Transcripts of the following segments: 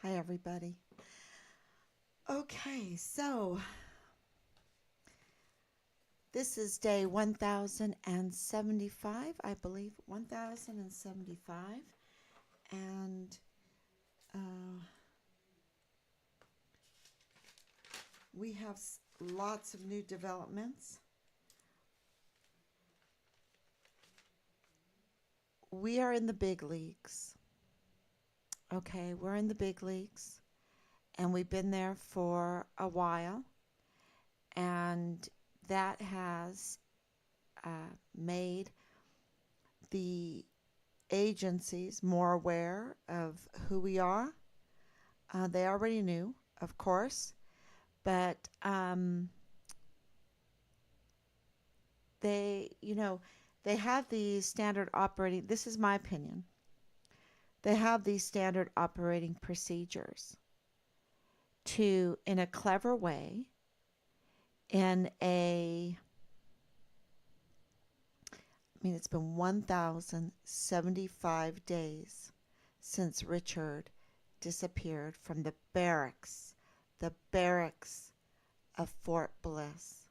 Hi, everybody. Okay, so this is day 1075, I believe, 1075. And uh, we have lots of new developments. We are in the big leagues. Okay, we're in the big leagues, and we've been there for a while, and that has made the agencies more aware of who we are. They already knew, of course, but they have these standard operating. This is my opinion. They have these standard operating procedures to, in a clever way, in a it's been 1,075 days since Richard disappeared from the barracks of Fort Bliss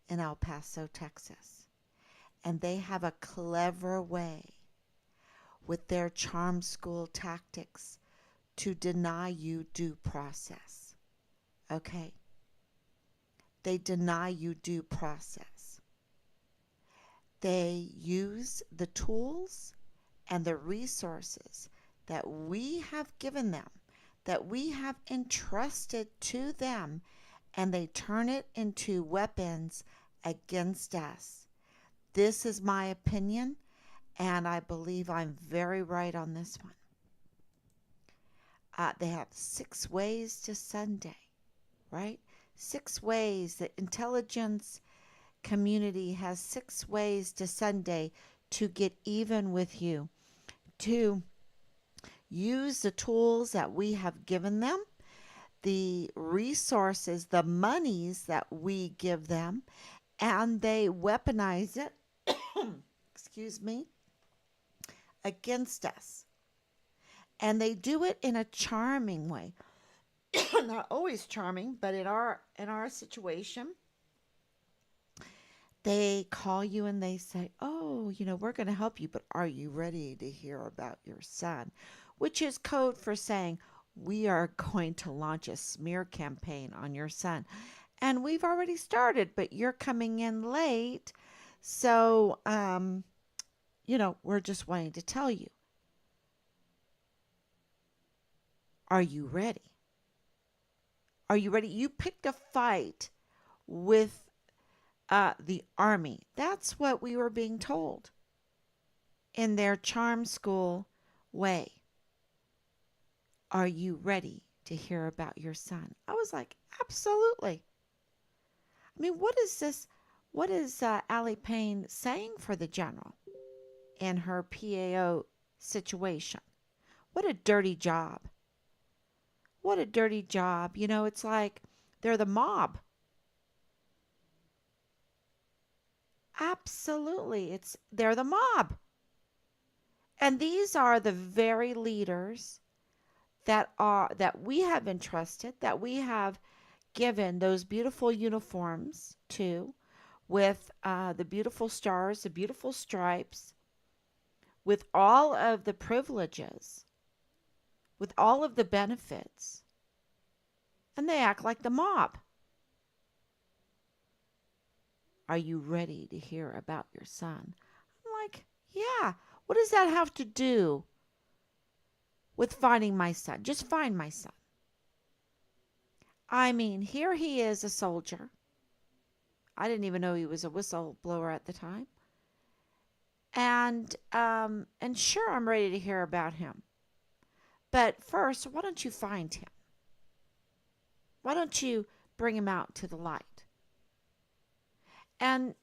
in El Paso, Texas. And they have a clever way with their charm school tactics to deny you due process. Okay? They deny you due process. They use the tools and the resources that we have given them, that we have entrusted to them, and they turn it into weapons against us. This is my opinion, and I believe I'm very right on this one. They have 6 ways to Sunday, right? 6 ways. The intelligence community has 6 ways to Sunday to get even with you, to use the tools that we have given them, the resources, the monies that we give them, and they weaponize it, excuse me, against us. And they do it in a charming way. Not always charming, but in our situation, they call you and they say, "Oh, we're going to help you, but are you ready to hear about your son?" Which is code for saying, "We are going to launch a smear campaign on your son. And we've already started, but you're coming in late. So, we're just wanting to tell you, are you ready? Are you ready? You picked a fight with the army." That's what we were being told in their charm school way. "Are you ready to hear about your son?" I was like, absolutely. What is this? What is Allie Payne saying for the general in her PAO situation? What a dirty job. What a dirty job. It's like they're the mob. Absolutely. They're the mob. And these are the very leaders that we have entrusted, that we have given those beautiful uniforms to, with the beautiful stars, the beautiful stripes, with all of the privileges, with all of the benefits. And they act like the mob. "Are you ready to hear about your son?" I'm like, yeah. What does that have to do with finding my son? Just find my son. Here he is, a soldier. I didn't even know he was a whistleblower at the time. And sure, I'm ready to hear about him. But first, why don't you find him? Why don't you bring him out to the light? And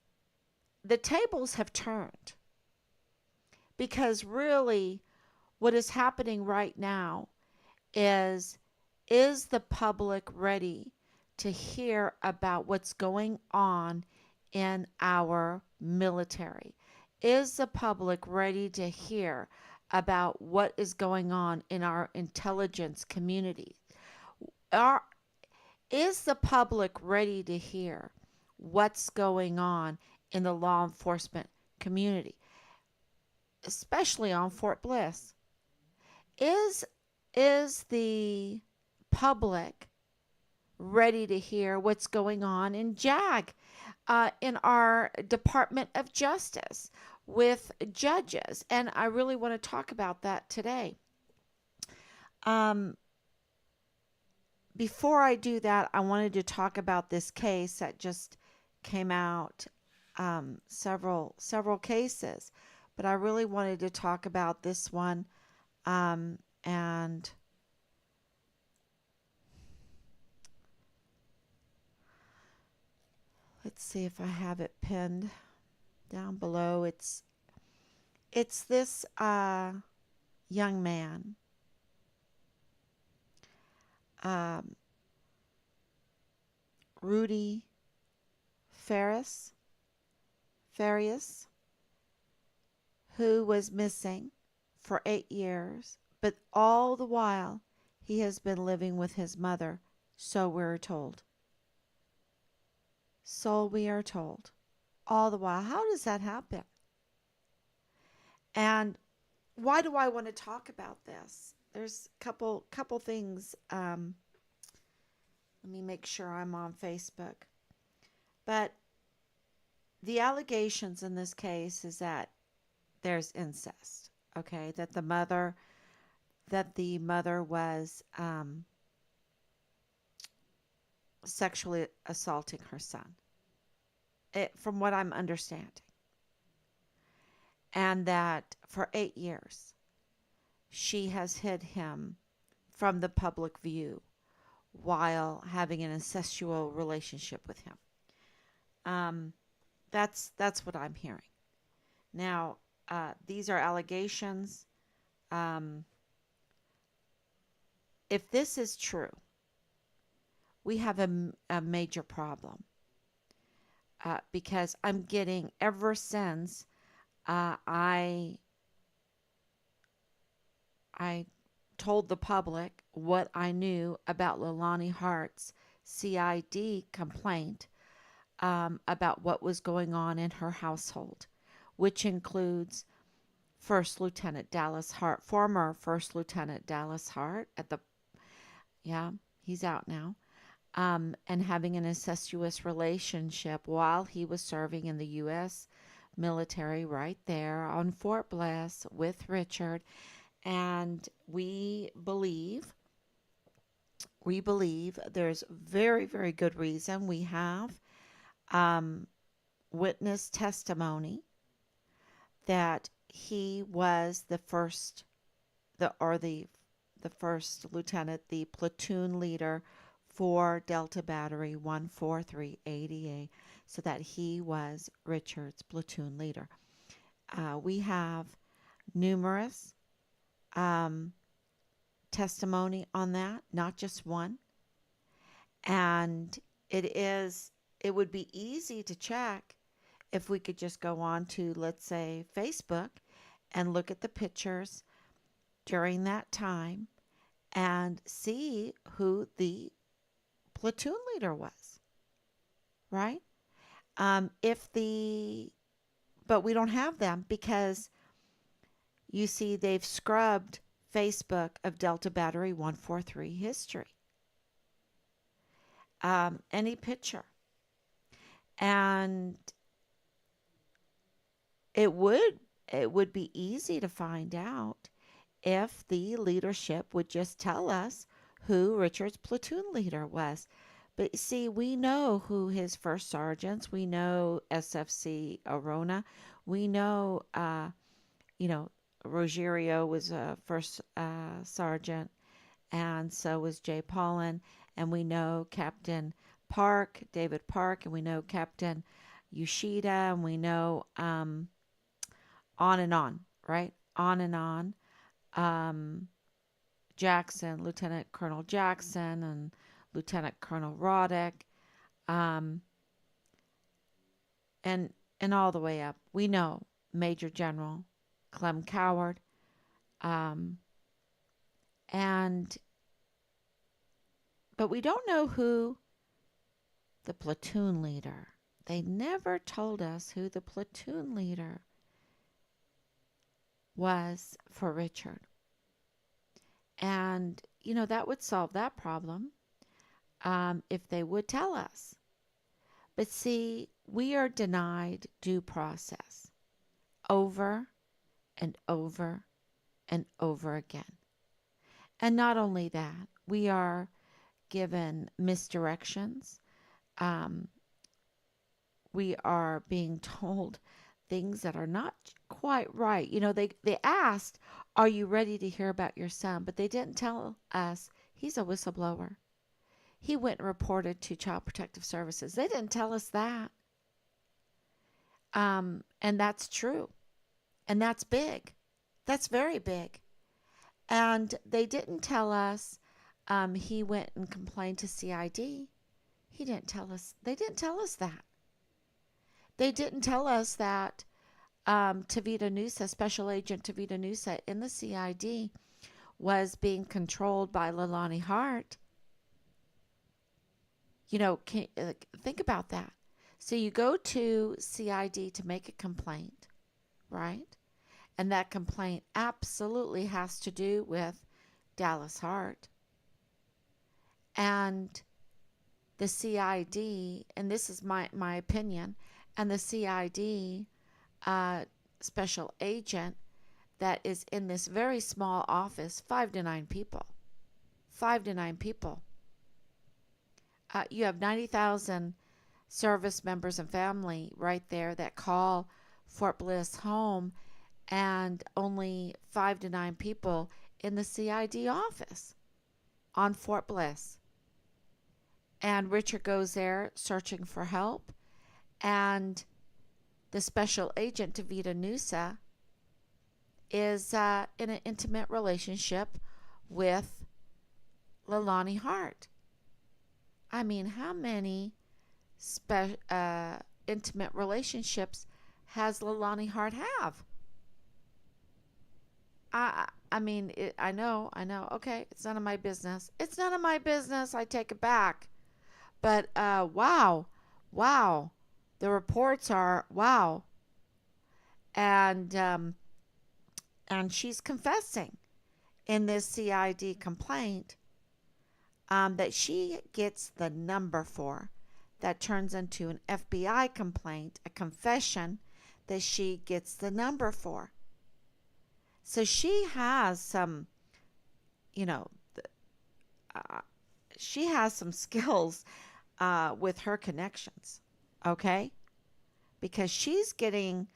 the tables have turned, because really what is happening right now is the public ready to hear about what's going on in our military? Is the public ready to hear about what is going on in our intelligence community. Are, is the public ready to hear what's going on in the law enforcement community, especially on Fort Bliss? Is is the public ready to hear what's going on in JAG, in our Department of Justice with judges? And I really want to talk about that today. Um, Before I do that, I wanted to talk about this case that just came out, several cases, but I really wanted to talk about this one. And let's see if I have it pinned down below. It's this young man, um, Rudy Ferris, Farias, who was missing for 8 years, but all the while he has been living with his mother, so we're told. So we are told. All the while. How does that happen? And why do I want to talk about this? There's a couple things. Let me make sure I'm on Facebook. But the allegations in this case is that there's incest. Okay, that the mother was sexually assaulting her son, from what I'm understanding, and that for 8 years she has hid him from the public view while having an incestual relationship with him. Um, that's what I'm hearing. Now, these are allegations. Um, if this is true, we have a major problem, because I'm getting, ever since I told the public what I knew about Leilani Hart's CID complaint, about what was going on in her household, which includes First Lieutenant Dallas Hart, former First Lieutenant Dallas Hart at the, yeah, he's out now, and having an incestuous relationship while he was serving in the U.S. military right there on Fort Bliss with Richard. And we believe there's very, very good reason. We have um, witness testimony that he was the first, the first lieutenant, the platoon leader for Delta Battery 14380A, so that he was Richard's platoon leader. We have numerous um, testimony on that, not just one. And it would be easy to check if we could just go on to, let's say, Facebook and look at the pictures during that time and see who the platoon leader was, right? If the, but we don't have them because you see they've scrubbed Facebook of Delta Battery 143 history. Any picture. And it would it would be easy to find out if the leadership would just tell us who Richard's platoon leader was. But see, we know who his first sergeants, we know SFC Arona, we know, Rogerio was a first sergeant, and so was Jay Paulin, and we know Captain Park, David Park, and we know Captain Yoshida, and we know, on and on, right? On and on. Um, Jackson, Lieutenant Colonel Jackson, and Lieutenant Colonel Roddick, um, and all the way up. We know Major General Clem Coward, Um, and but we don't know who the platoon leader. They never told us who the platoon leader was for Richard. And, that would solve that problem if they would tell us. But see, we are denied due process over and over and over again. And not only that, we are given misdirections. Um, we are being told things that are not quite right. They asked, "Are you ready to hear about your son?" But they didn't tell us he's a whistleblower. He went and reported to Child Protective Services. They didn't tell us that. And that's true. And that's big. That's very big. And they didn't tell us he went and complained to CID. He didn't tell us. They didn't tell us that. They didn't tell us that Tavita Nusa, Special Agent Tavita Nusa in the CID, was being controlled by Leilani Hart. Think about that. So you go to CID to make a complaint, right? And that complaint absolutely has to do with Dallas Hart. And the CID, and this is my opinion, and the CID special agent that is in this very small office, 5 to 9 people. 5 to 9 people. You have 90,000 service members and family right there that call Fort Bliss home, and only 5 to 9 people in the CID office on Fort Bliss. And Richard goes there searching for help, and the special agent, Tavita Nusa, is in an intimate relationship with Leilani Hart. I mean, how many intimate relationships has Leilani Hart have? I mean, I know. Okay, it's none of my business. It's none of my business. I take it back. But wow, the reports are wow, and she's confessing in this CID complaint that she gets the number for, that turns into an FBI complaint, a confession that she gets the number for. So she has some, you know, she has some skills with her connections, okay? Because she's getting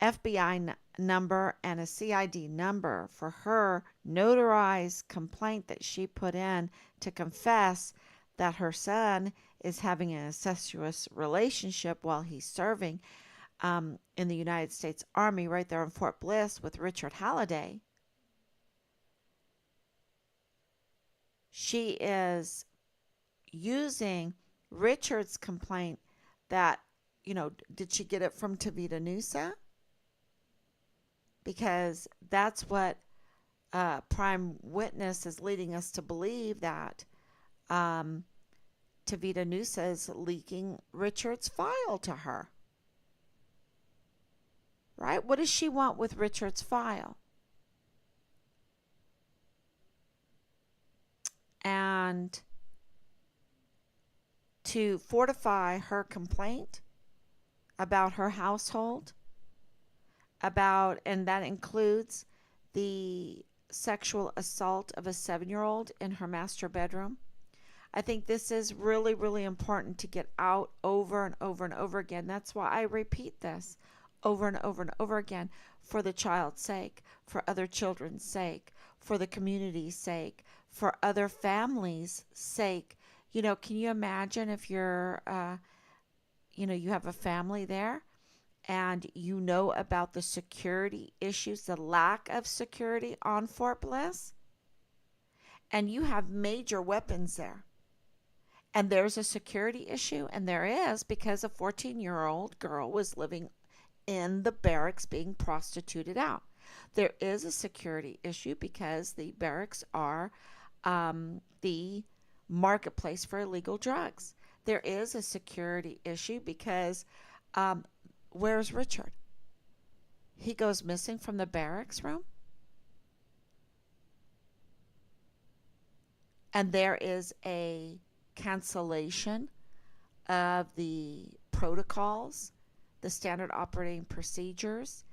FBI number and a CID number for her notarized complaint that she put in to confess that her son is having an incestuous relationship while he's serving in the United States Army right there in Fort Bliss with Richard Halliday. She is using Richard's complaint that, did she get it from Tavita Nusa? Because that's what Prime Witness is leading us to believe, that Tavita Nusa is leaking Richard's file to her. Right? What does she want with Richard's file? And to fortify her complaint about her household, and that includes the sexual assault of a 7-year-old in her master bedroom. I think this is really, really important to get out over and over and over again. That's why I repeat this over and over and over again, for the child's sake, for other children's sake, for the community's sake, for other families' sake. Can you imagine if you're, you have a family there, and you know about the security issues, the lack of security on Fort Bliss, and you have major weapons there, and there's a security issue, and there is, because a 14-year-old girl was living in the barracks being prostituted out. There is a security issue because the barracks are the marketplace for illegal drugs. There is a security issue because um, where's Richard? He goes missing from the barracks room, and there is a cancellation of the protocols, the standard operating procedures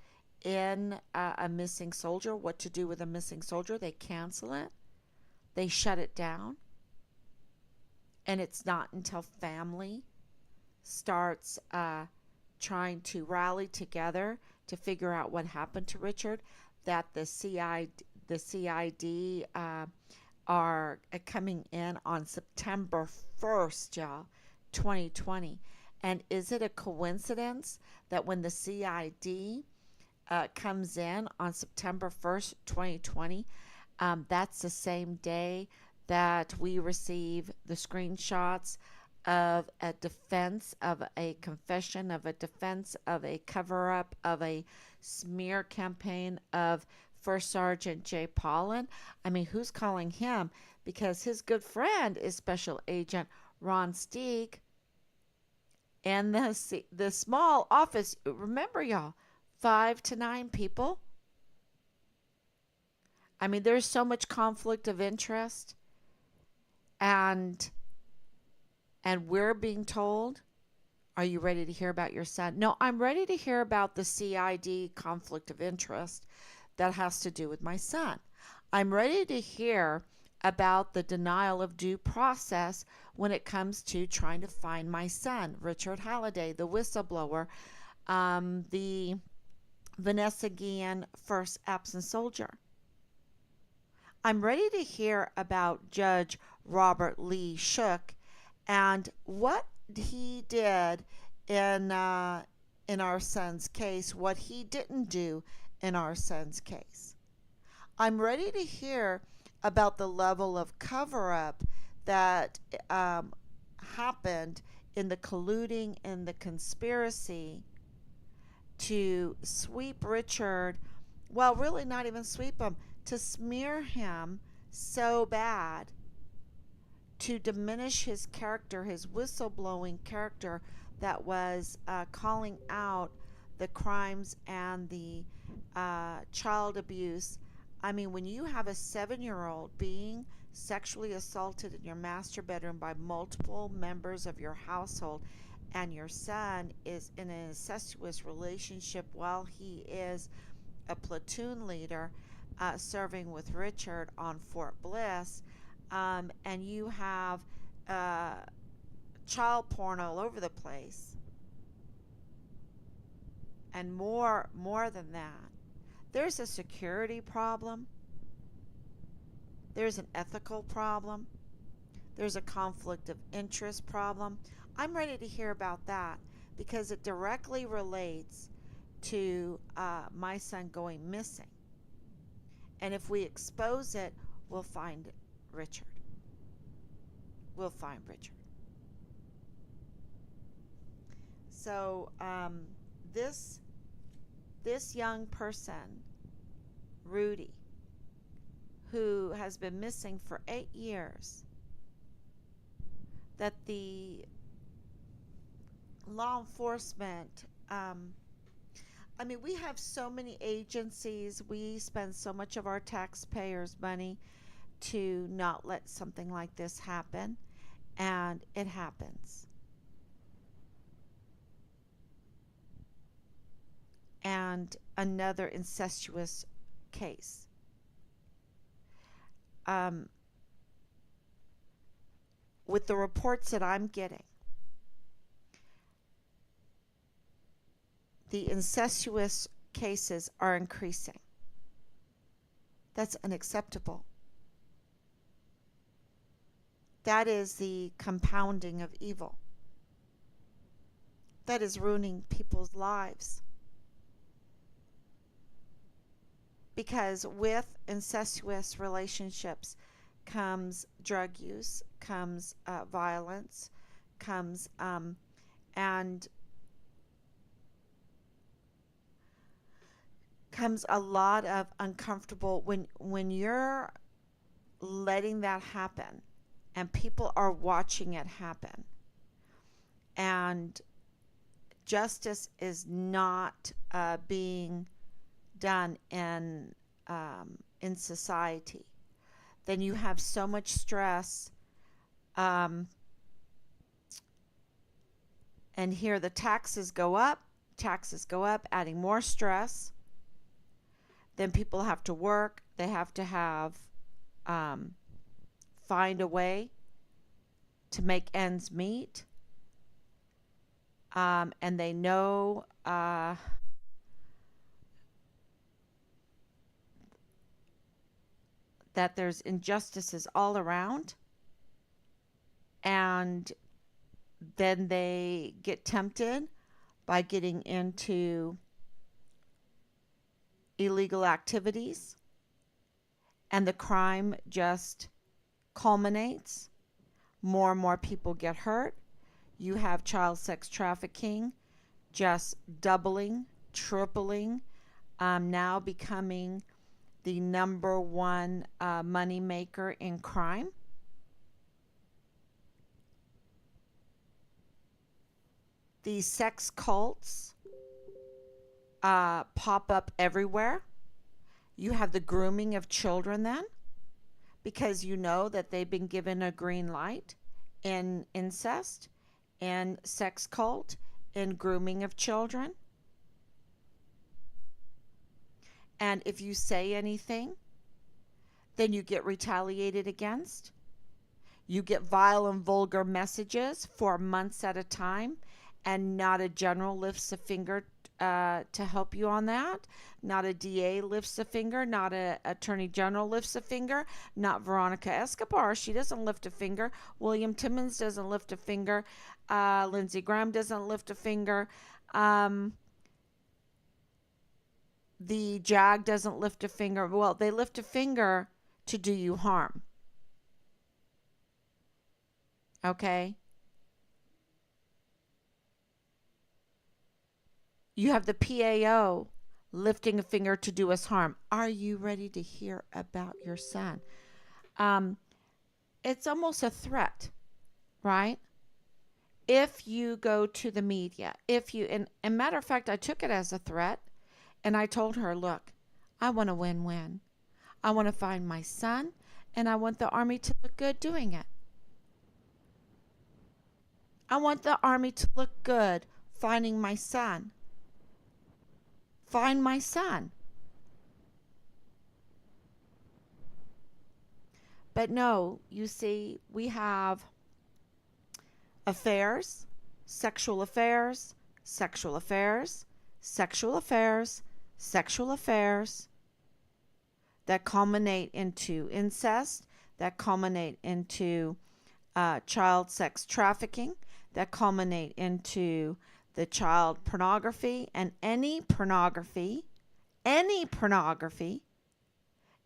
in a missing soldier, what to do with a missing soldier. They cancel it, they shut it down, and it's not until family starts trying to rally together to figure out what happened to Richard that the CID are coming in on September 1st, y'all, 2020. And is it a coincidence that when the CID comes in on September 1st, 2020, that's the same day that we receive the screenshots of a defense, of a confession, of a defense, of a cover up, of a smear campaign of First Sergeant Jay Paulin? I mean, who's calling him? Because his good friend is Special Agent Ron Steeg. And the small office, remember, y'all, 5 to 9 people. I mean, there's so much conflict of interest, and we're being told, are you ready to hear about your son? No, I'm ready to hear about the CID conflict of interest that has to do with my son. I'm ready to hear about the denial of due process when it comes to trying to find my son, Richard Halliday, the whistleblower, the Vanessa Guillen first absent soldier. I'm ready to hear about Judge Robert Lee Shook and what he did in our son's case, what he didn't do in our son's case. I'm ready to hear about the level of cover up that happened in the colluding and the conspiracy to sweep Richard, well, really not even sweep him, to smear him so bad, to diminish his character, his whistleblowing character that was calling out the crimes and the child abuse. I mean, when you have a 7-year-old being sexually assaulted in your master bedroom by multiple members of your household, and your son is in an incestuous relationship while he is a platoon leader serving with Richard on Fort Bliss, and you have child porn all over the place, and more than that, there's a security problem, there's an ethical problem, there's a conflict of interest problem. I'm ready to hear about that because it directly relates to my son going missing. And if we expose it, we'll find Richard. We'll find Richard. So this young person, Rudy, who has been missing for 8 years, that the law enforcement, I mean, we have so many agencies, we spend so much of our taxpayers' money to not let something like this happen, and it happens. And another incestuous case. With the reports that I'm getting, the incestuous cases are increasing. That's unacceptable. That is the compounding of evil. That is ruining people's lives. Because with incestuous relationships comes drug use, comes violence, comes and comes a lot of uncomfortable when you're letting that happen and people are watching it happen, and justice is not being done in society. Then you have so much stress, um, and here the taxes go up, adding more stress. Then people have to work. They have to have um, find a way to make ends meet, and they know that there's injustices all around, and then they get tempted by getting into illegal activities, and the crime just culminates. More and more people get hurt. You have child sex trafficking just doubling, tripling, now becoming the number one money maker in crime. These sex cults pop up everywhere. You have the grooming of children then, because you know that they've been given a green light in incest, in sex cult, in grooming of children. And if you say anything, then you get retaliated against. You get vile and vulgar messages for months at a time, and not a general lifts a finger to help you on that. Not a DA lifts a finger. Not a attorney general lifts a finger. Not Veronica Escobar. She doesn't lift a finger. William Timmons doesn't lift a finger. Lindsey Graham doesn't lift a finger. The JAG doesn't lift a finger. Well, they lift a finger to do you harm. Okay? You have the PAO lifting a finger to do us harm. Are you ready to hear about your son? Um, it's almost a threat, right? If you go to the media, and matter of fact, I took it as a threat, and I told her, look, I want a win-win. I want to find my son, and I want the Army to look good doing it. I want the Army to look good finding my son. Find my son. But no, you see, we have affairs, sexual affairs, sexual affairs, sexual affairs, sexual affairs that culminate into incest, that culminate into child sex trafficking, that culminate into the child pornography, and any pornography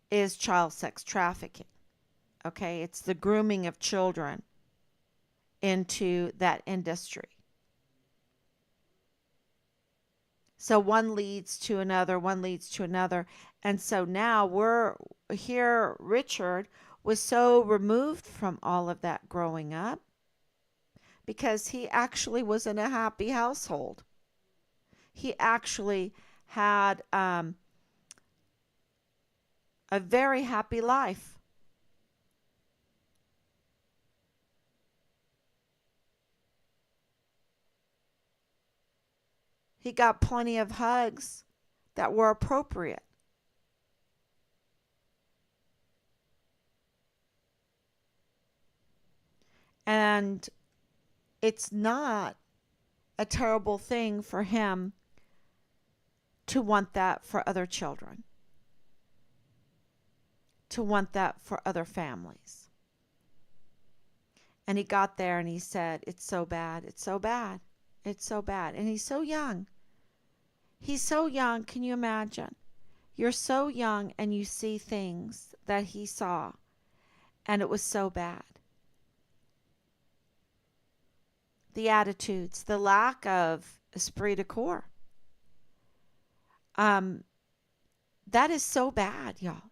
is child sex trafficking. Okay, it's the grooming of children into that industry. So one leads to another, one leads to another. And so now we're here. Richard was so removed from all of that growing up because he actually was in a happy household. He actually had a very happy life. He got plenty of hugs that were appropriate. And it's not a terrible thing for him to want that for other children, to want that for other families. And he got there and he said, it's so bad, it's so bad, it's so bad. And he's so young. He's so young. Can you imagine? You're so young and you see things that he saw, and it was so bad. The attitudes, the lack of esprit de corps. Um, That is so bad, y'all.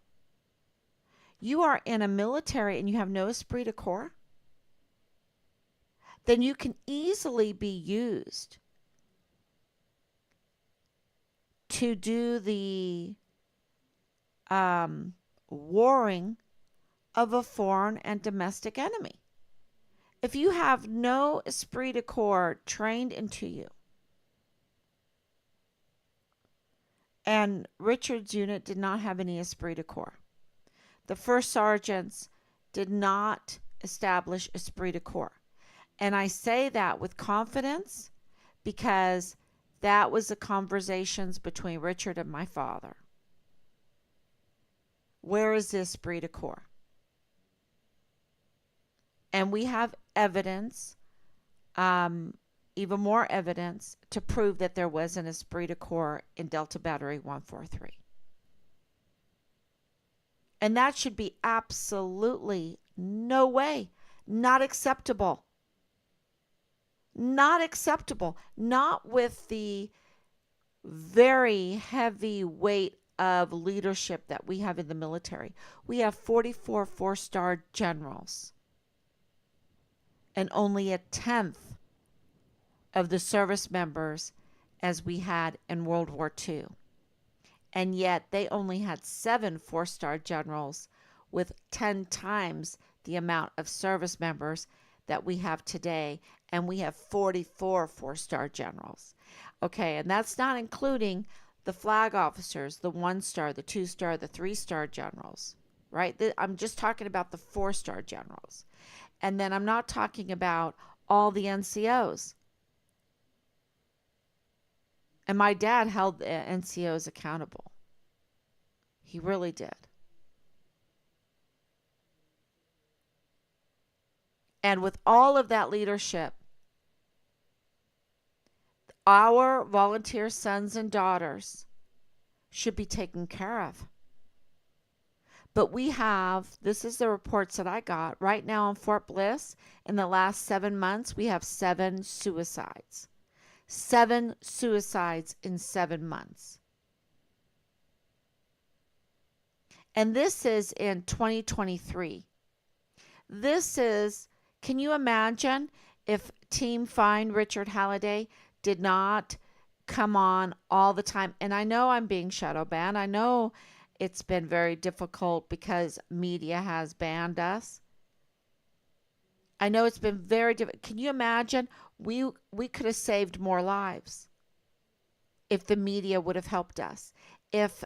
You are in a military and you have no esprit de corps, then you can easily be used to do the um, warring of a foreign and domestic enemy. If you have no esprit de corps trained into you, and Richard's unit did not have any esprit de corps, the first sergeants did not establish esprit de corps. And I say that with confidence because that was the conversations between Richard and my father. Where is this esprit de corps? And we have evidence, even more evidence, to prove that there was an esprit de corps in Delta Battery 143. And that should be absolutely no way, not acceptable. Not acceptable. Not with the very heavy weight of leadership that we have in the military. We have 44 four-star generals and only a tenth of the service members as we had in World War II. And yet they only had 7 four-star generals with 10 times the amount of service members that we have today. And we have 44 four-star generals. Okay, and that's not including the flag officers, the 1-star, the 2-star, the 3-star generals, right? I'm just talking about the 4-star generals. And then I'm not talking about all the NCOs. And my dad held the NCOs accountable. He really did. And with all of that leadership, our volunteer sons and daughters should be taken care of. But we have, this is the reports that I got, right now in Fort Bliss, in the last 7 months, we have 7 suicides. 7 suicides in 7 months. And this is in 2023. This is, can you imagine if Team Find Richard Halliday did not come on all the time? And I know I'm being shadow banned. I know it's been very difficult because media has banned us. I know it's been very difficult. Can you imagine? We could have saved more lives if the media would have helped us. If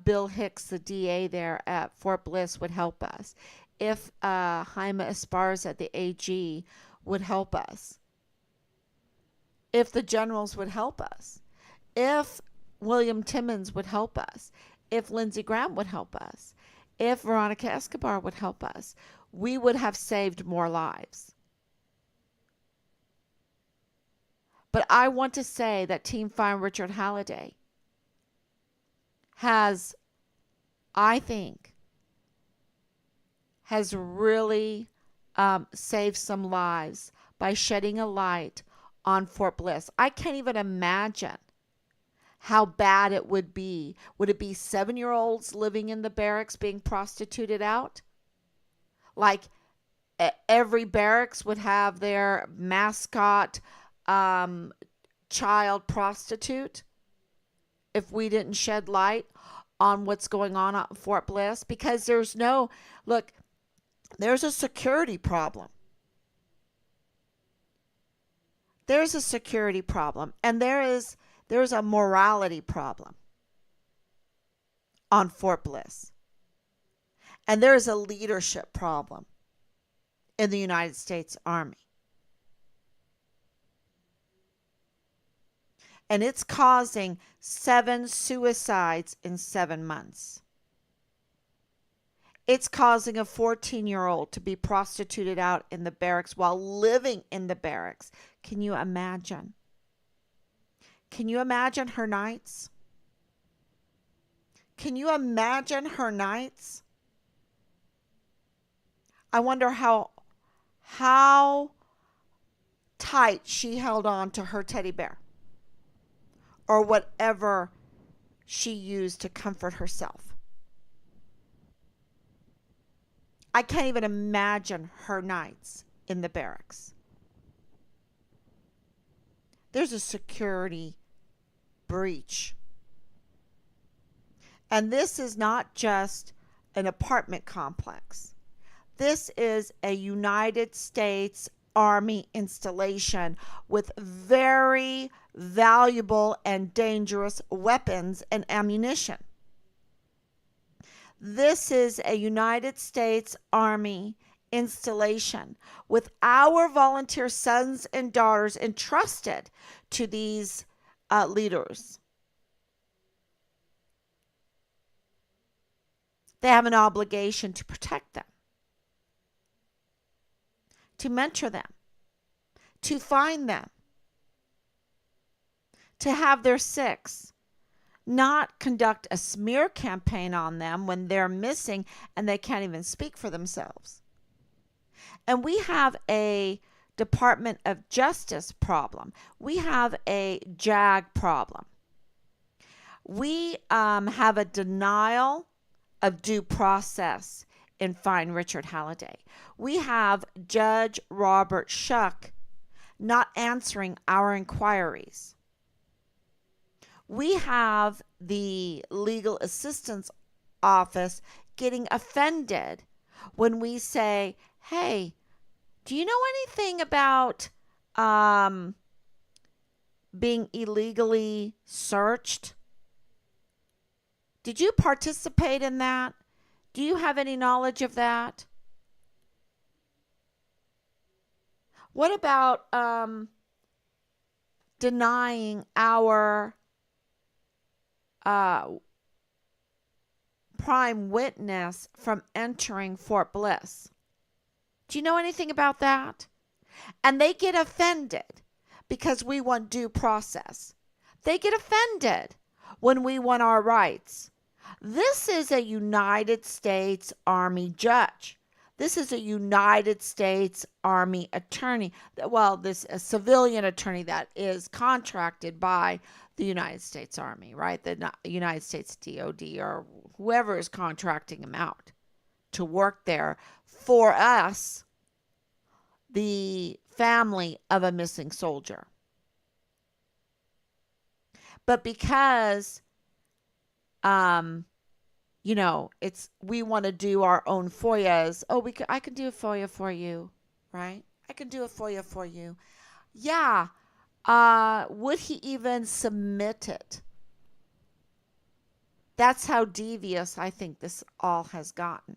Bill Hicks, the DA there at Fort Bliss, would help us. If Jaime Esparza, the AG, would help us. If the generals would help us. If William Timmons would help us. If Lindsey Graham would help us, if Veronica Escobar would help us, we would have saved more lives. But I want to say that Team Find Richard Halliday has, I think, has really saved some lives by shedding a light on Fort Bliss. I can't even imagine how bad it would be. Would it be 7-year-olds living in the barracks being prostituted out? Like every barracks would have their mascot child prostitute if we didn't shed light on what's going on at Fort Bliss? Because there's a security problem. There's a security problem, and there's a morality problem on Fort Bliss. And there's a leadership problem in the United States Army. And it's causing 7 suicides in 7 months. It's causing a 14-year-old to be prostituted out in the barracks while living in the barracks. Can you imagine? Can you imagine her nights? Can you imagine her nights? I wonder how tight she held on to her teddy bear or whatever she used to comfort herself. I can't even imagine her nights in the barracks. There's a security breach. And this is not just an apartment complex. This is a United States Army installation with very valuable and dangerous weapons and ammunition. This is a United States Army installation with our volunteer sons and daughters entrusted to these leaders. They have an obligation to protect them, to mentor them, to find them, to have their six, not conduct a smear campaign on them when they're missing and they can't even speak for themselves. And we have a Department of Justice problem. We have a JAG problem. We have a denial of due process in fine Richard Halliday. We have Judge Robert Schuck not answering our inquiries. We have the Legal Assistance Office getting offended when we say, hey, do you know anything about being illegally searched? Did you participate in that? Do you have any knowledge of that? What about denying our prime witness from entering Fort Bliss? Do you know anything about that? And they get offended because we want due process. They get offended when we want our rights. This is a United States Army judge. This is a United States Army attorney. Well, this a civilian attorney that is contracted by the United States Army, right? The United States DOD or whoever is contracting him out to work there for us, the family of a missing soldier. But because it's we want to do our own FOIAs. Oh, I can do a FOIA for you, right? I can do a FOIA for you. Yeah. Would he even submit it? That's how devious I think this all has gotten.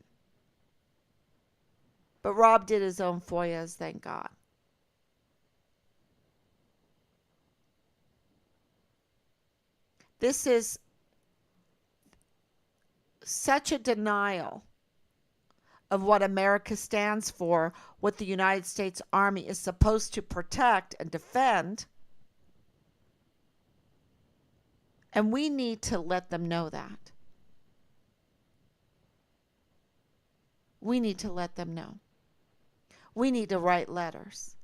But Rob did his own FOIAs, thank God. This is such a denial of what America stands for, what the United States Army is supposed to protect and defend. And we need to let them know that. We need to let them know. We need to write letters.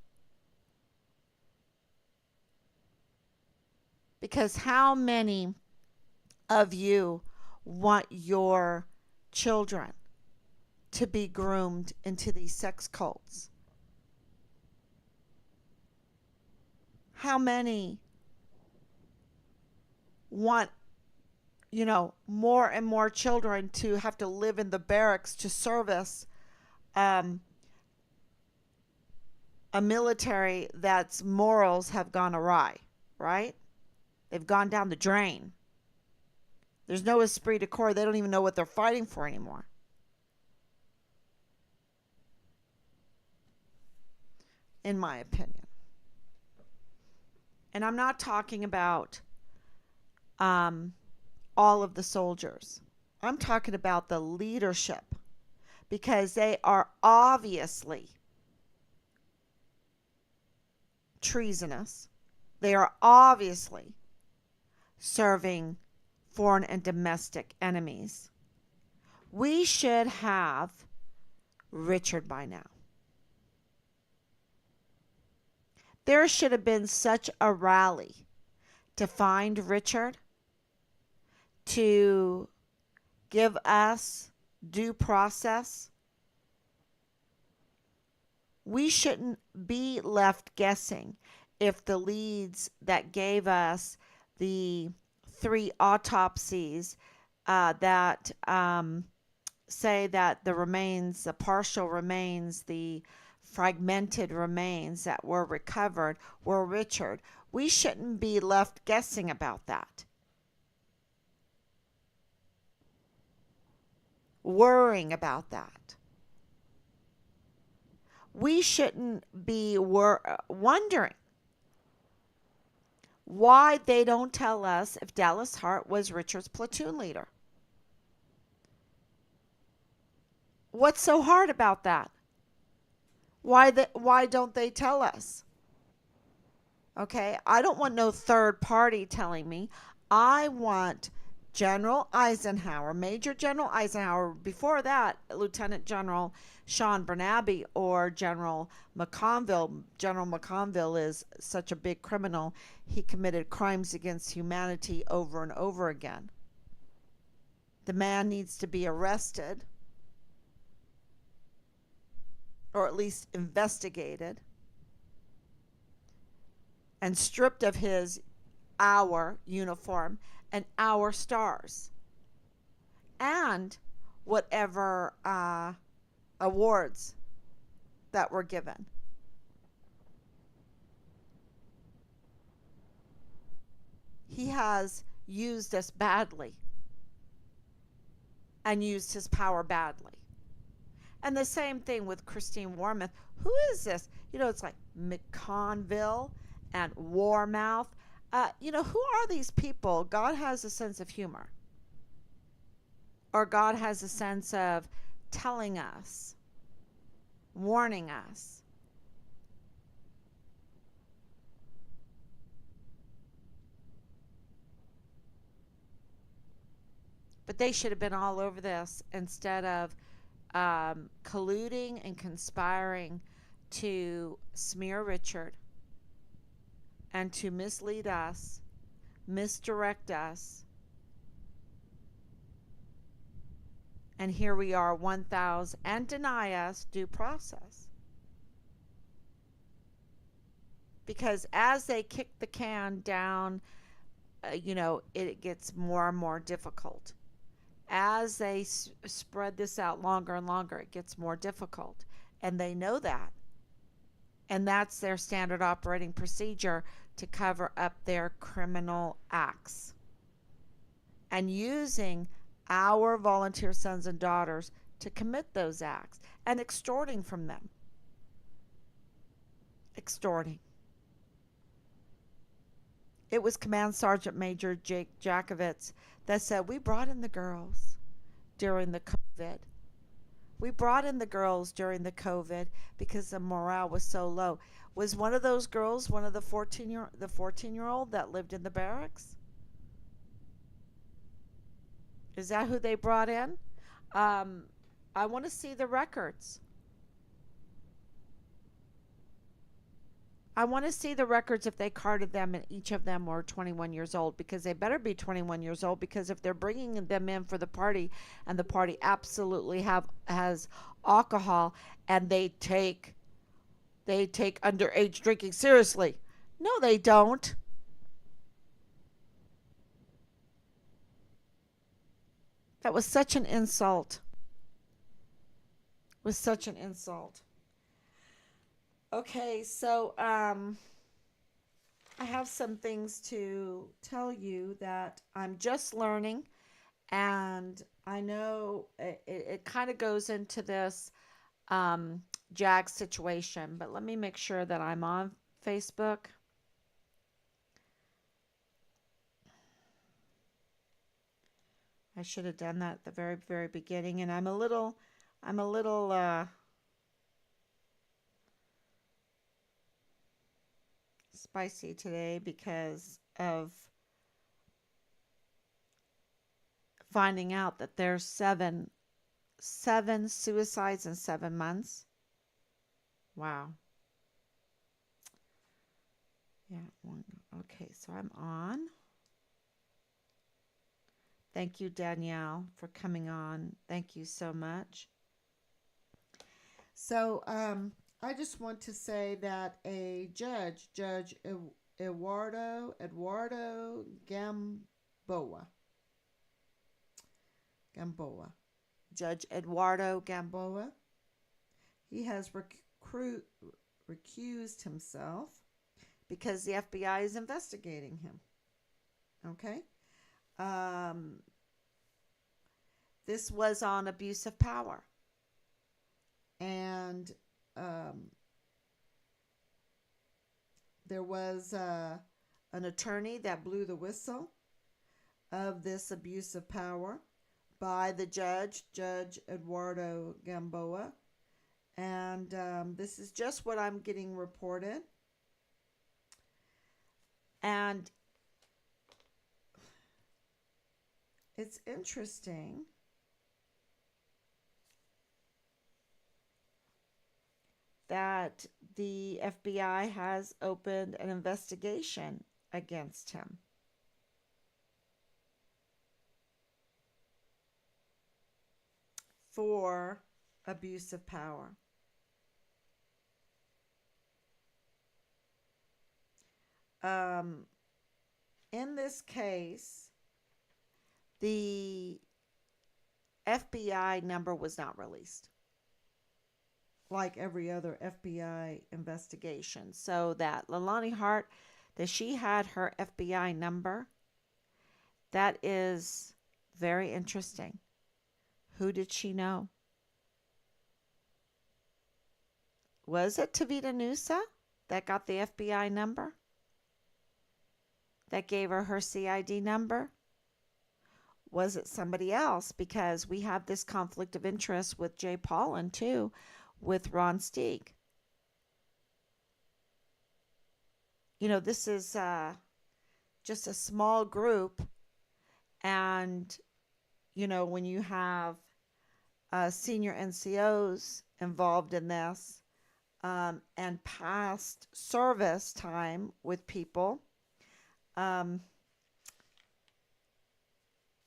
Because how many of you want your children to be groomed into these sex cults? How many want, more and more children to have to live in the barracks to service a military that's morals have gone awry, right? They've gone down the drain. There's no esprit de corps. They don't even know what they're fighting for anymore. In my opinion. And I'm not talking about all of the soldiers. I'm talking about the leadership, because they are obviously treasonous. They are obviously serving foreign and domestic enemies. We should have Richard by now. There should have been such a rally to find Richard, to give us due process, we shouldn't be left guessing if the leads that gave us the three autopsies that say that the remains, the partial remains, the fragmented remains that were recovered were Richard. We shouldn't be left guessing about that, worrying about that. We shouldn't be wondering why they don't tell us if Dallas Hart was Richard's platoon leader. What's so hard about that? Why don't they tell us? Okay, I don't want no third party telling me. I want General Eisenhower, Major General Eisenhower, before that, Lieutenant General Sean Bernabe or General McConville. General McConville is such a big criminal. He committed crimes against humanity over and over again. The man needs to be arrested or at least investigated and stripped of our uniform and our stars and whatever awards that were given. He has used us badly and used his power badly. And the same thing with Christine Warmoth. Who is this? It's like McConville and Warmouth. Who are these people? God has a sense of humor. Or God has a sense of telling us, warning us. But they should have been all over this instead of colluding and conspiring to smear Richard and to mislead us, misdirect us. And here we are, 1,000, and deny us due process. Because as they kick the can down, it gets more and more difficult. As they spread this out longer and longer, it gets more difficult. And they know that. And that's their standard operating procedure to cover up their criminal acts. And using our volunteer sons and daughters to commit those acts and extorting from them. Extorting. It was Command Sergeant Major Jake Jakovitz that said, we brought in the girls during the COVID. We brought in the girls during the COVID because the morale was so low. Was one of those girls one of the 14-year-old that lived in the barracks? Is that who they brought in? I want to see the records. I want to see the records if they carded them and each of them were 21 years old, because they better be 21 years old, because if they're bringing them in for the party and the party absolutely has alcohol and they take underage drinking seriously. No, they don't. That was such an insult. It was such an insult. Okay, so I have some things to tell you that I'm just learning, and I know it kind of goes into this Jag situation, but let me make sure that I'm on Facebook. I should have done that at the very, very beginning, and I'm a little spicy today because of finding out that there's seven suicides in 7 months. Wow. Yeah. Okay, so I'm on. Thank you, Danielle, for coming on. Thank you so much. So, I just want to say that a judge, Eduardo Gamboa, Judge Eduardo Gamboa, he has recused himself because the FBI is investigating him. Okay. Um, this was on abuse of power. And um, there was an attorney that blew the whistle of this abuse of power by the Judge Eduardo Gamboa. And this is just what I'm getting reported. And it's interesting that the FBI has opened an investigation against him. For abuse of power. Um, in this case, the FBI number was not released, like every other FBI investigation. So that Leilani Hart, that she had her FBI number, that is very interesting. Who did she know? Was it Tavita Nusa that got the FBI number? That gave her her CID number? Was it somebody else? Because we have this conflict of interest with Jay Paulin too, with Ron Steeg. You know, this is just a small group, and you know, when you have senior NCOs involved in this, and past service time with people, um,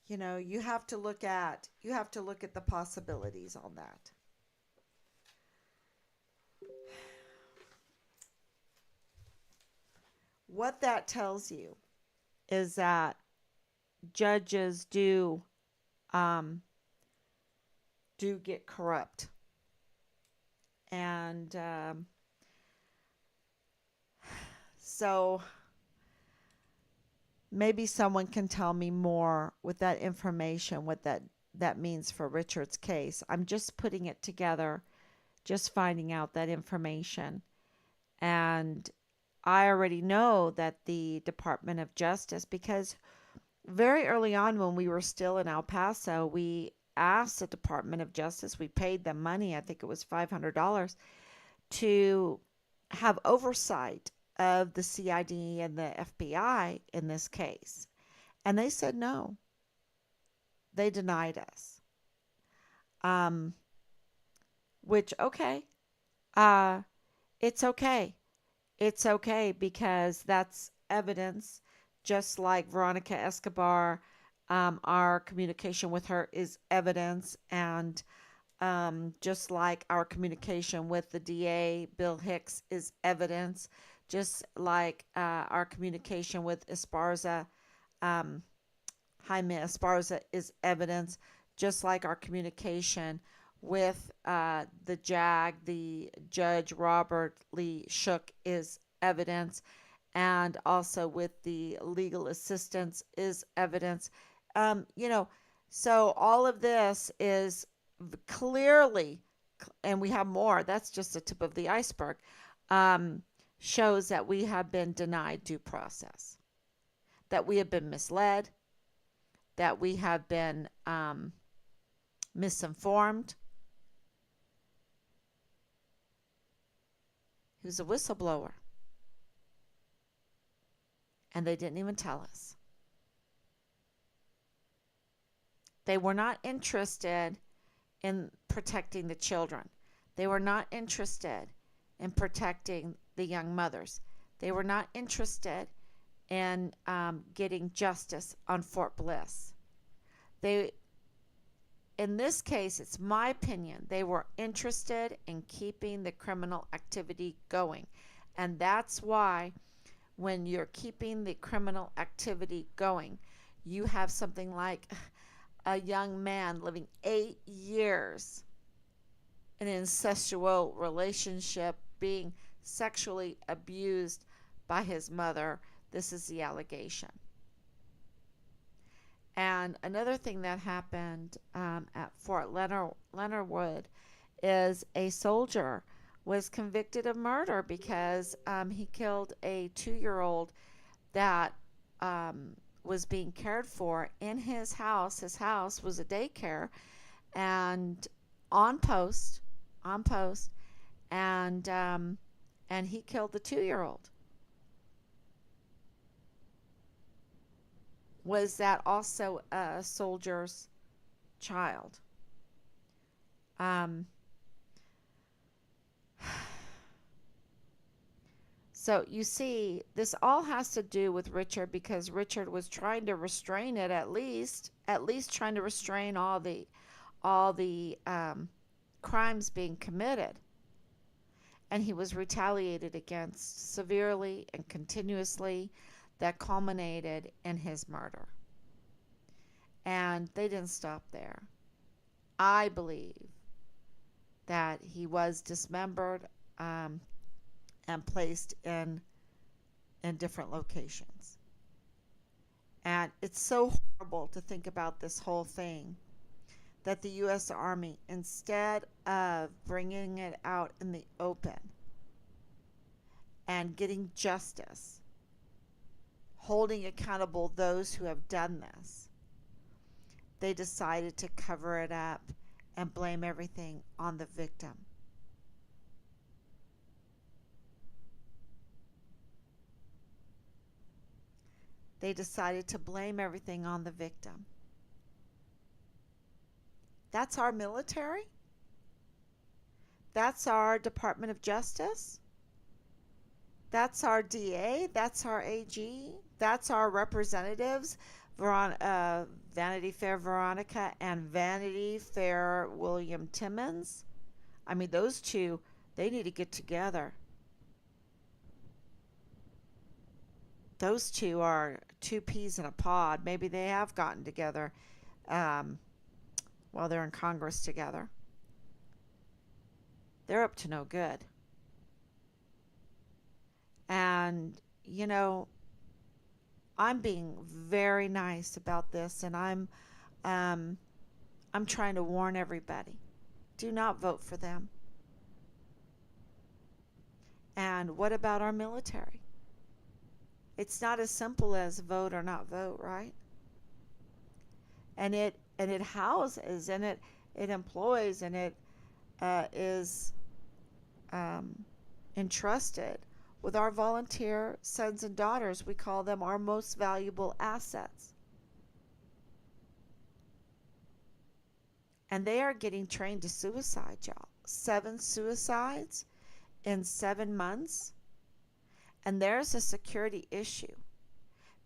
you know, you have to look at the possibilities on that. What that tells you is that judges um, do get corrupt, and so maybe someone can tell me more with that information, what that means for Richard's case. I'm just putting it together, just finding out that information. And I already know that the Department of Justice, because very early on when we were still in El Paso, we asked the Department of Justice, we paid them money, I think it was $500, to have oversight of the CID and the FBI in this case. And they said no. They denied us. Um, which, okay. Uh, it's okay. It's okay because that's evidence, just like Veronica Escobar. Our communication with her is evidence, and just like our communication with the DA, Bill Hicks, is evidence, just like our communication with Esparza, um, Jaime Esparza, is evidence, just like our communication with the Judge Robert Lee Shook is evidence, and also with the legal assistance is evidence. You know, so all of this is clearly, and we have more, that's just the tip of the iceberg, um, shows that we have been denied due process, that we have been misled, that we have been misinformed. He was a whistleblower, and they didn't even tell us. They were not interested in protecting the children. They were not interested in protecting the young mothers. They were not interested in getting justice on Fort Bliss. They, in this case, it's my opinion, they were interested in keeping the criminal activity going. And that's why when you're keeping the criminal activity going, you have something like a young man living 8 years in an incestual relationship, being sexually abused by his mother. This is the allegation. And another thing that happened at Fort Leonard Wood is a soldier was convicted of murder because he killed a 2-year-old that was being cared for in his house. His house was a daycare, and on post, on post, and he killed the 2-year-old. Was that also a soldier's child? Um, so you see, this all has to do with Richard because Richard was trying to restrain it, at least trying to restrain all the crimes being committed, and he was retaliated against severely and continuously. That culminated in his murder. And they didn't stop there. I believe that he was dismembered and placed in different locations. And it's so horrible to think about this whole thing, that the U.S. Army, instead of bringing it out in the open and getting justice, holding accountable those who have done this, they decided to cover it up and blame everything on the victim. They decided to blame everything on the victim. That's our military? That's our Department of Justice? That's our DA, that's our AG, that's our representatives, Vanity Fair Veronica and Vanity Fair William Timmons. I mean, those two, they need to get together. Those two are two peas in a pod. Maybe they have gotten together um, while they're in Congress together. They're up to no good. And, you know, I'm being very nice about this, and um, I'm trying to warn everybody. Do not vote for them. And what about our military? It's not as simple as vote or not vote, right? And it houses and it employs and it is um, entrusted with our volunteer sons and daughters. We call them our most valuable assets. And they are getting trained to suicide, y'all. 7 suicides in 7 months. And there's a security issue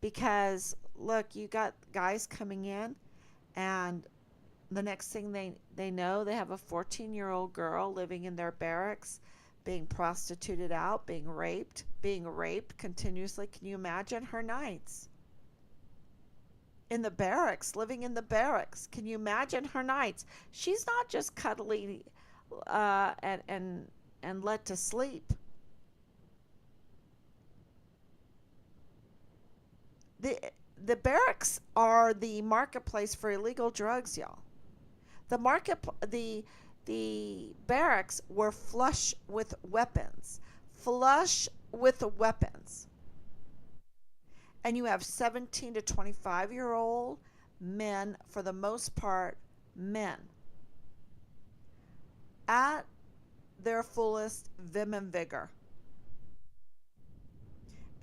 because, look, you got guys coming in, and the next thing they know, they have a 14-year-old girl living in their barracks, being prostituted out, being raped continuously. Can you imagine her nights? In the barracks, living in the barracks. Can you imagine her nights? She's not just cuddly and let to sleep. The the barracks are the marketplace for illegal drugs, y'all. The market the barracks were flush with weapons. Flush with weapons. And you have 17 to 25-year-old men, for the most part, men, at their fullest vim and vigor.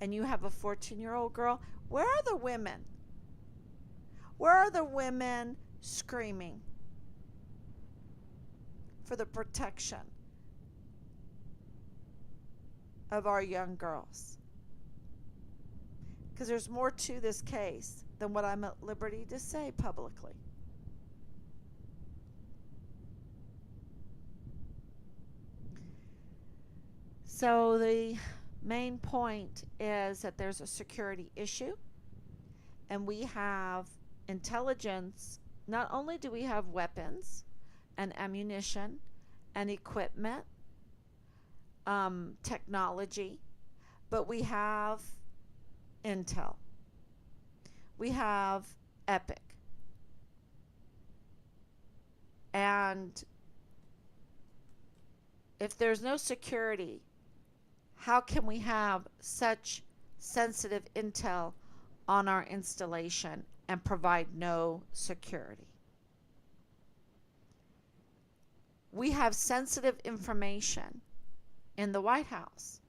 And you have a 14-year-old girl. Where are the women? Where are the women screaming for the protection of our young girls? Because there's more to this case than what I'm at liberty to say publicly. So the main point is that there's a security issue, and we have intelligence. Not only do we have weapons and ammunition and equipment, technology, but we have intel. We have Epic. And if there's no security, how can we have such sensitive intel on our installation and provide no security? We have sensitive information in the White House.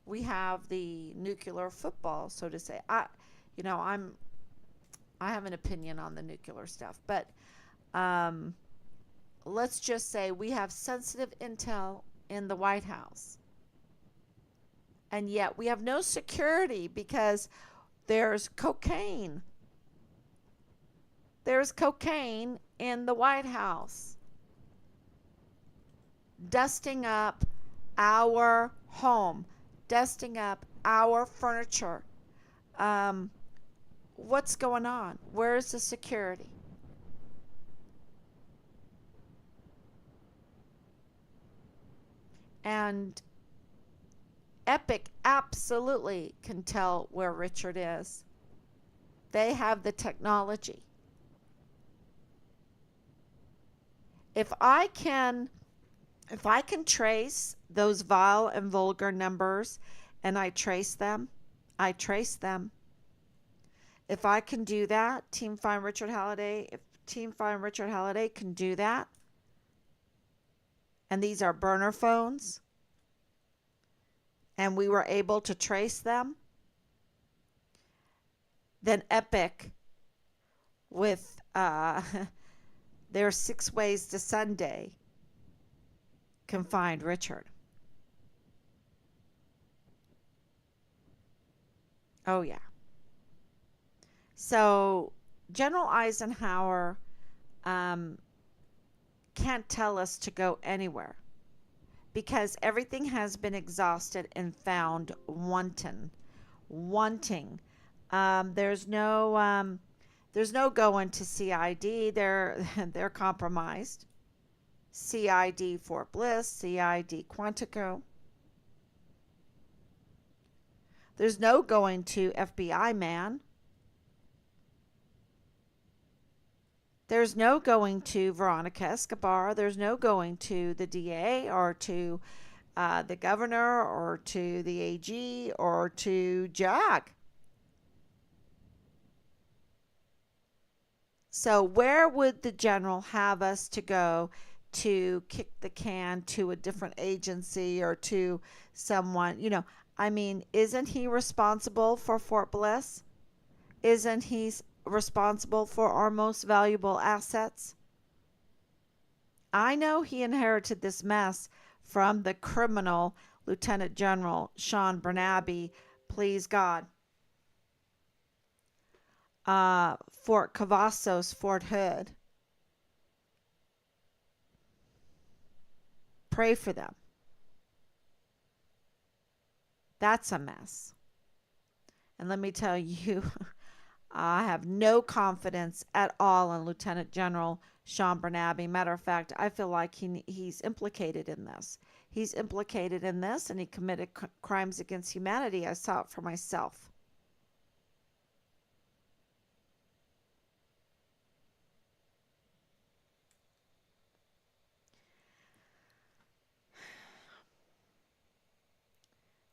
We have the nuclear football, so to say. You know, I have an opinion on the nuclear stuff, but um, let's just say we have sensitive intel in the White House, and yet we have no security because there's cocaine. There's cocaine in the White House, dusting up our home, dusting up our furniture. What's going on? Where's the security? And Epic absolutely can tell where Richard is. They have the technology. If I can trace those vile and vulgar numbers and I trace them, I trace them. If I can do that, Team Find Richard Halliday, if Team Find Richard Halliday can do that, and these are burner phones, and we were able to trace them, then Epic with their 6 Ways to Sunday can find Richard. Oh, yeah. So General Eisenhower um, can't tell us to go anywhere because everything has been exhausted and found wanting. There's no going to CID. They're compromised. CID Fort Bliss, CID Quantico. There's no going to FBI man. There's no going to Veronica Escobar. There's no going to the DA or to the governor or to the AG or to JAG. So, where would the general have us to go to kick the can to a different agency or to someone? I mean, isn't he responsible for Fort Bliss? Isn't he responsible for our most valuable assets? I know he inherited this mess from the criminal Lieutenant General Sean Bernabe, please God. Fort Cavazos, Fort Hood. Pray for them. That's a mess. And let me tell you, I have no confidence at all in Lieutenant General Sean Bernabe. Matter of fact, I feel like he's implicated in this. He's implicated in this, and he committed crimes against humanity. I saw it for myself.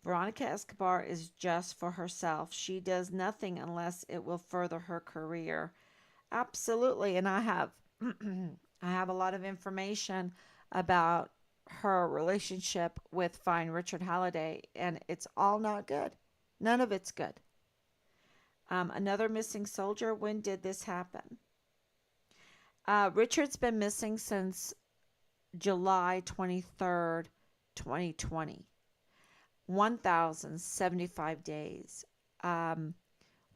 Veronica Escobar is just for herself. She does nothing unless it will further her career. Absolutely, and I have I have a lot of information about her relationship with fine Richard Halliday, and it's all not good. None of it's good. Another missing soldier. When did this happen? Richard's been missing since July 23rd, 2020. 1,075 days. Um,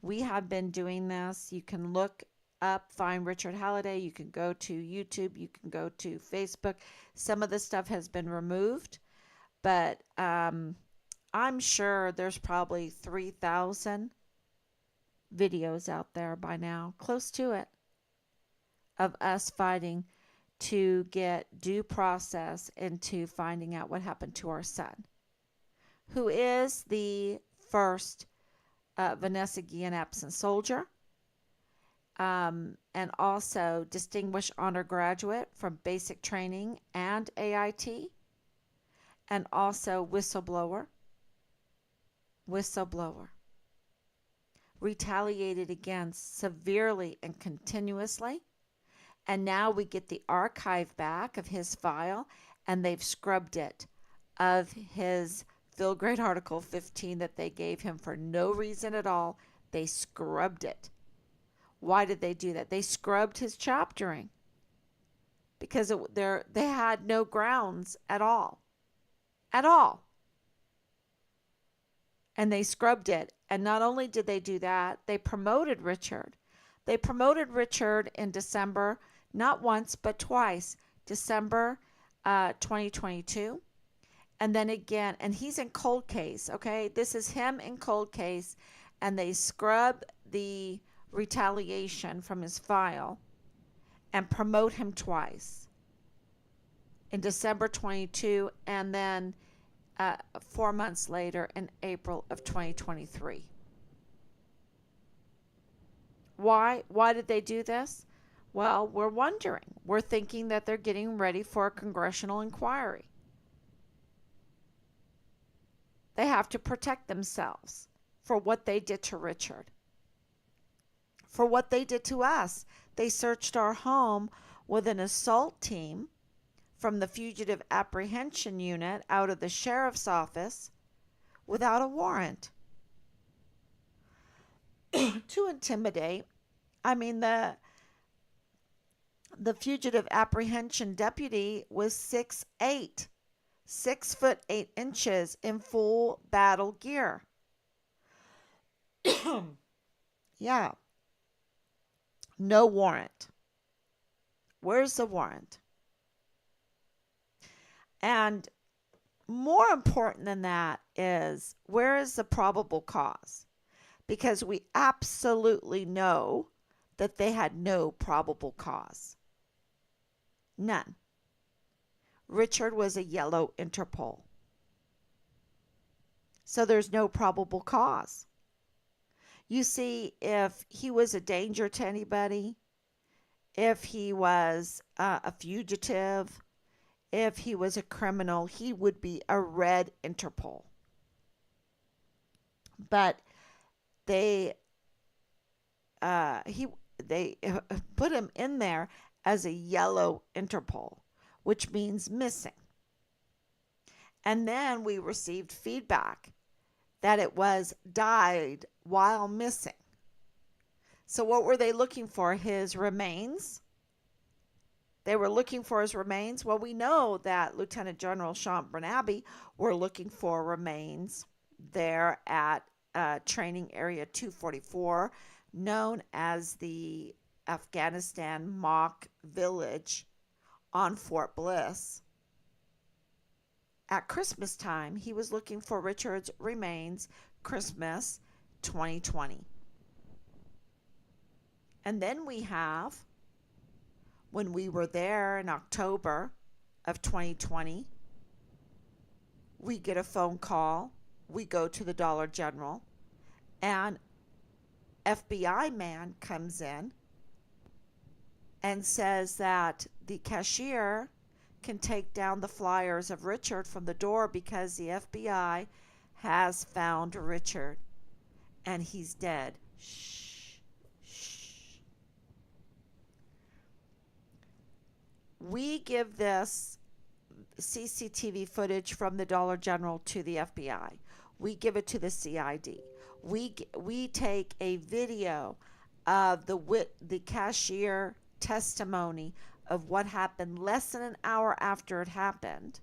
we have been doing this. You can look up, find Richard Halliday. You can go to YouTube. You can go to Facebook. Some of the stuff has been removed, But I'm sure there's probably 3,000 videos out there by now, close to it, of us fighting to get due process into finding out what happened to our son, who is the first Vanessa Guillen absent soldier, and also distinguished honor graduate from basic training and AIT, and also whistleblower, retaliated against severely and continuously. And now we get the archive back of his file, and they've scrubbed it of his Phil Grade Article 15 that they gave him for no reason at all. They scrubbed it. Why did they do that? They scrubbed his chaptering because they had no grounds at all. At all. And they scrubbed it. And not only did they do that, they promoted Richard. They promoted Richard in December, not once, but twice. December 2022. And then again, and he's in cold case, okay? This is him in cold case. And they scrub the retaliation from his file and promote him twice. In December 22 and then 4 months later in April of 2023. Why? Why did they do this? Well, we're wondering. We're thinking that they're getting ready for a congressional inquiry. They have to protect themselves for what they did to Richard, for what they did to us. They searched our home with an assault team from the Fugitive Apprehension Unit out of the sheriff's office without a warrant to intimidate. I mean, the Fugitive Apprehension deputy was 6'8", 6'8" in full battle gear. Yeah. No warrant. Where's the warrant? And more important than that is, where is the probable cause? Because we absolutely know that they had no probable cause. None. Richard was a yellow Interpol. So there's no probable cause. You see, if he was a danger to anybody, if he was a fugitive, if he was a criminal, he would be a red Interpol. But they put him in there as a yellow Interpol, which means missing. And then we received feedback that it was died while missing. So what were they looking for? His remains? They were looking for his remains. Well, we know that Lieutenant General Sean Bernabe were looking for remains there at Training Area 244, known as the Afghanistan Mock Village on Fort Bliss. At Christmas time, he was looking for Richard's remains, Christmas 2020. And then we have, when we were there in October of 2020, we get a phone call. We go to the Dollar General, and FBI man comes in and says that the cashier can take down the flyers of Richard from the door because the FBI has found Richard and he's dead. Shh. Shh. We give this CCTV footage from the Dollar General to the FBI. We give it to the CID. We take a video of the cashier testimony of what happened less than an hour after it happened,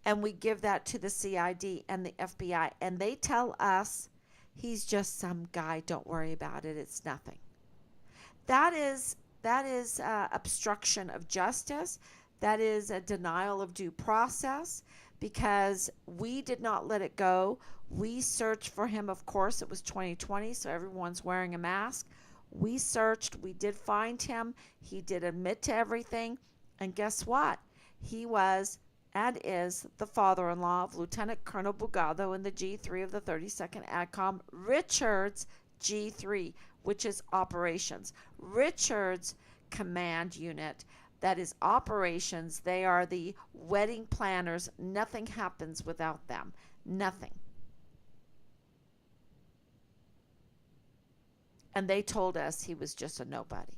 and we give that to the CID and the FBI, and they tell us he's just some guy, don't worry about it, it's nothing. That is obstruction of justice. That is a denial of due process, because we did not let it go. We searched for him. Of course, it was 2020, so everyone's wearing a mask. We searched. We did find him. He did admit to everything. And guess what? He was and is the father-in-law of Lieutenant Colonel Bugado in the G3 of the 32nd ADCOM, Richard's G3, which is operations. Richard's command unit, that is operations. They are the wedding planners. Nothing happens without them. Nothing. And they told us he was just a nobody.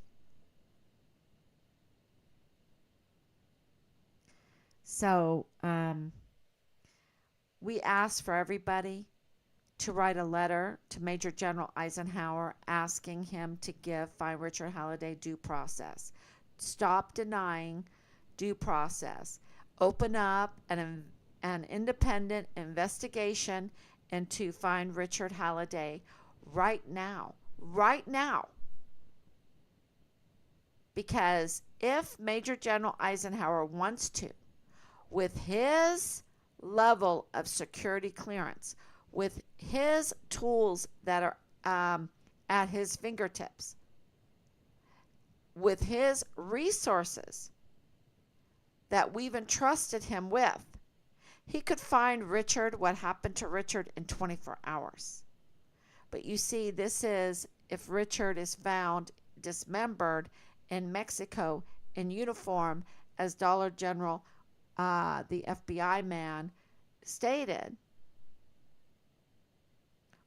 So we asked for everybody to write a letter to Major General Eisenhower asking him to give Fine Richard Halliday due process. Stop denying due process. Open up an independent investigation into Fine Richard Halliday right now. Right now. Because if Major General Eisenhower wants to, with his level of security clearance, with his tools that are at his fingertips, with his resources that we've entrusted him with, he could find Richard, what happened to Richard, in 24 hours. But you see, this is if Richard is found dismembered in Mexico in uniform, as Dollar General, the FBI man, stated,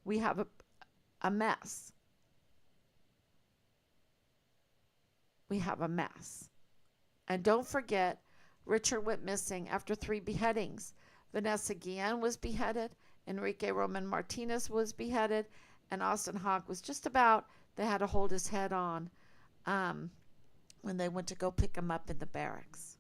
we have a mess. We have a mess. And don't forget, Richard went missing after 3 beheadings. Vanessa Guillen was beheaded, Enrique Roman Martinez was beheaded, and Austin Hogg was just about, they had to hold his head on when they went to go pick him up in the barracks.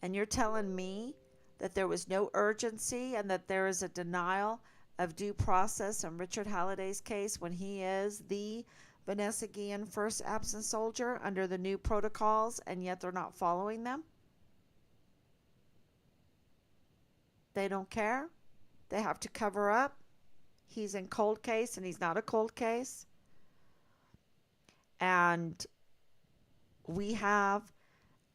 And you're telling me that there was no urgency and that there is a denial of due process in Richard Halliday's case when he is the Vanessa Guillen first absent soldier under the new protocols, and yet they're not following them? They don't care. They have to cover up. He's in cold case and he's not a cold case. And we have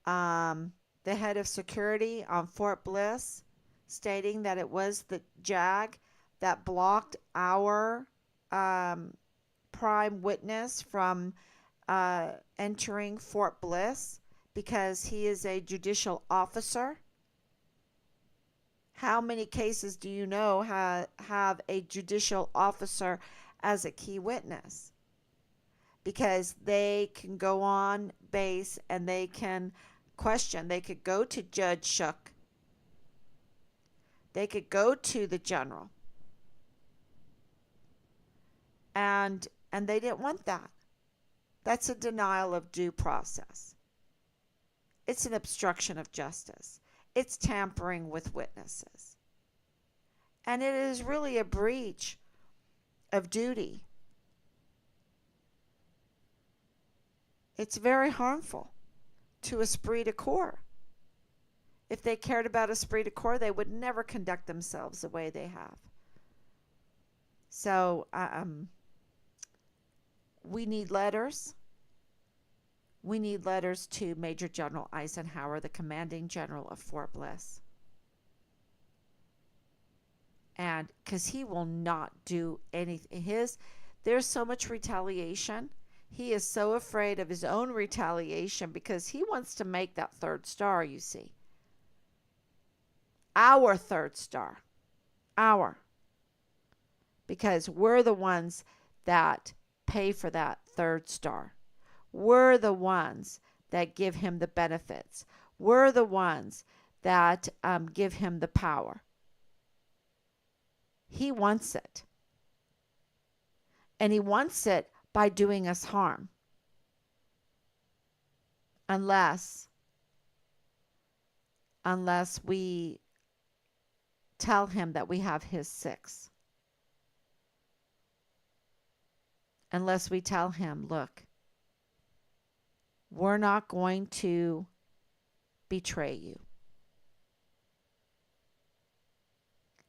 the head of security on Fort Bliss stating that it was the JAG that blocked our prime witness from entering Fort Bliss because he is a judicial officer. How many cases do you know have a judicial officer as a key witness? Because they can go on base and they can question. They could go to Judge Shook. They could go to the general. And they didn't want that. That's a denial of due process. It's an obstruction of justice. It's tampering with witnesses. And it is really a breach of duty. It's very harmful to esprit de corps. If they cared about esprit de corps, they would never conduct themselves the way they have. So, we need letters. We need letters to Major General Eisenhower, the commanding general of Fort Bliss. And because he will not do anything. There's so much retaliation. He is so afraid of his own retaliation because he wants to make that third star, you see. Our third star. Our. Because we're the ones that pay for that third star. We're the ones that give him the benefits. We're the ones that give him the power. He wants it. And he wants it by doing us harm. Unless we tell him that we have his 6. Unless we tell him, look, we're not going to betray you.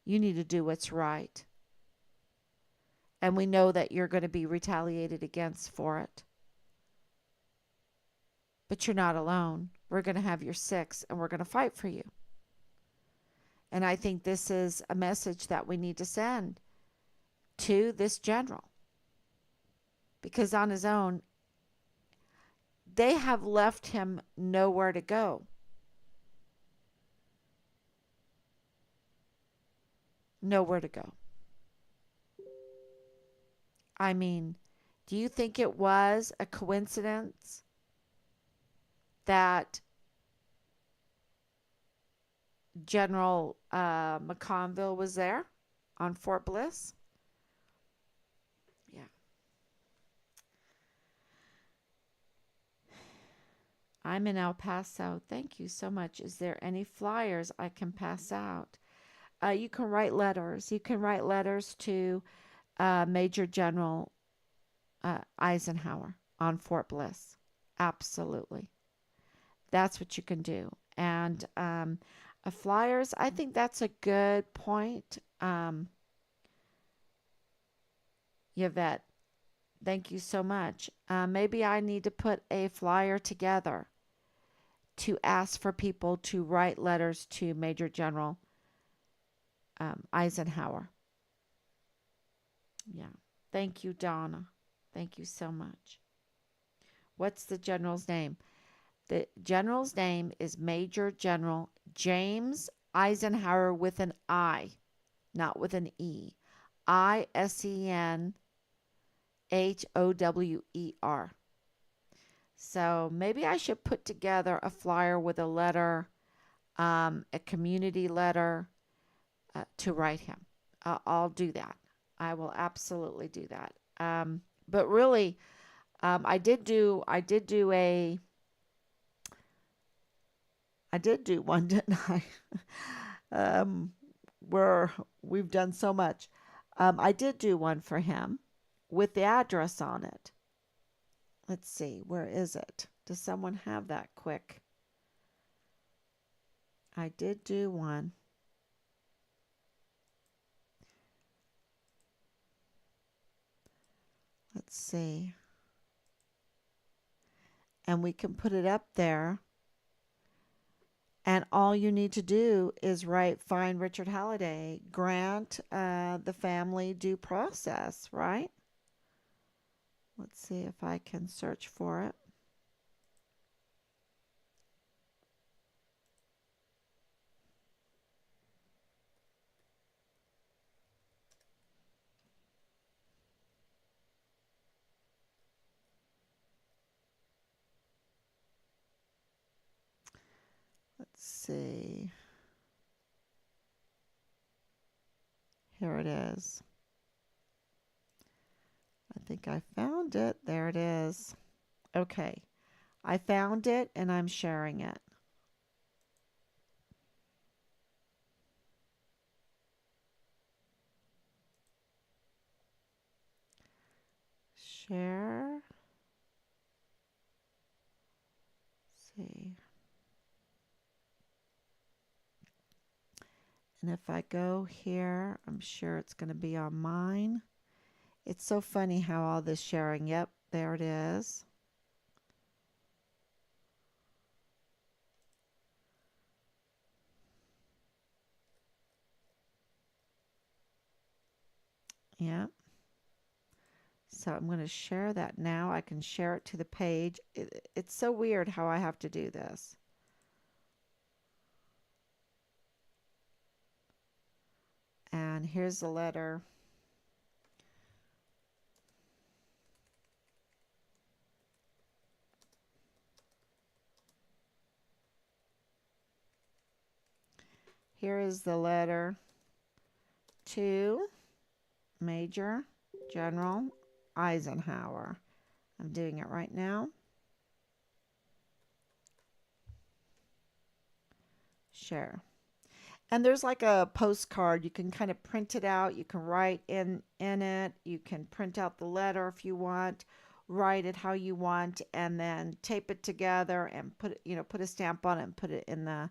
You need to do what's right. And we know that you're going to be retaliated against for it. But you're not alone. We're going to have your six and we're going to fight for you. And I think this is a message that we need to send to this general. Because on his own, they have left him nowhere to go. Nowhere to go. I mean, do you think it was a coincidence that General McConville was there on Fort Bliss? Yeah. I'm in El Paso. Thank you so much. Is there any flyers I can pass out? You can write letters. You can write letters to Major General Eisenhower on Fort Bliss. Absolutely. That's what you can do. And flyers, I think that's a good point. Yvette, thank you so much. Maybe I need to put a flyer together to ask for people to write letters to Major General Eisenhower. Yeah. Thank you, Donna. Thank you so much. What's the general's name? The general's name is Major General James Eisenhower with an I, not with an E. Eisenhower. So maybe I should put together a flyer with a letter, a community letter to write him. I'll do that. I will absolutely do that. But really, I did do one, didn't I? Where we've done so much. I did do one for him with the address on it. Let's see, where is it? Does someone have that quick? I did do one. Let's see. And we can put it up there. And all you need to do is write, find Richard Halliday, grant the family due process, right? Let's see if I can search for it. Let's see. Here it is. I think I found it. There it is. Okay. I found it and I'm sharing it. Share. Let's see. And if I go here, I'm sure it's going to be on mine. It's so funny how all this sharing, yep, there it is. Yep. So I'm going to share that now. I can share it to the page. It's so weird how I have to do this. And here's the letter. Here is the letter to Major General Eisenhower. I'm doing it right now. Share. And there's like a postcard. You can kind of print it out. You can write in it. You can print out the letter if you want. Write it how you want, and then tape it together and put it, put a stamp on it and put it in the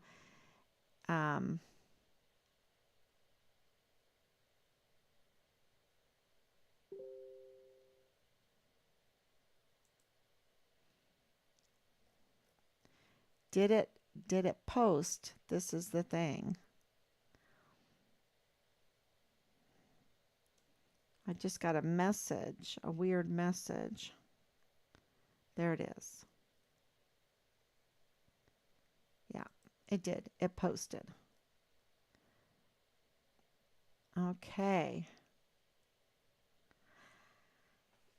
Did it did it post? This is the thing. I just got a message, a weird message. There it is. Yeah, it did. It posted. Okay.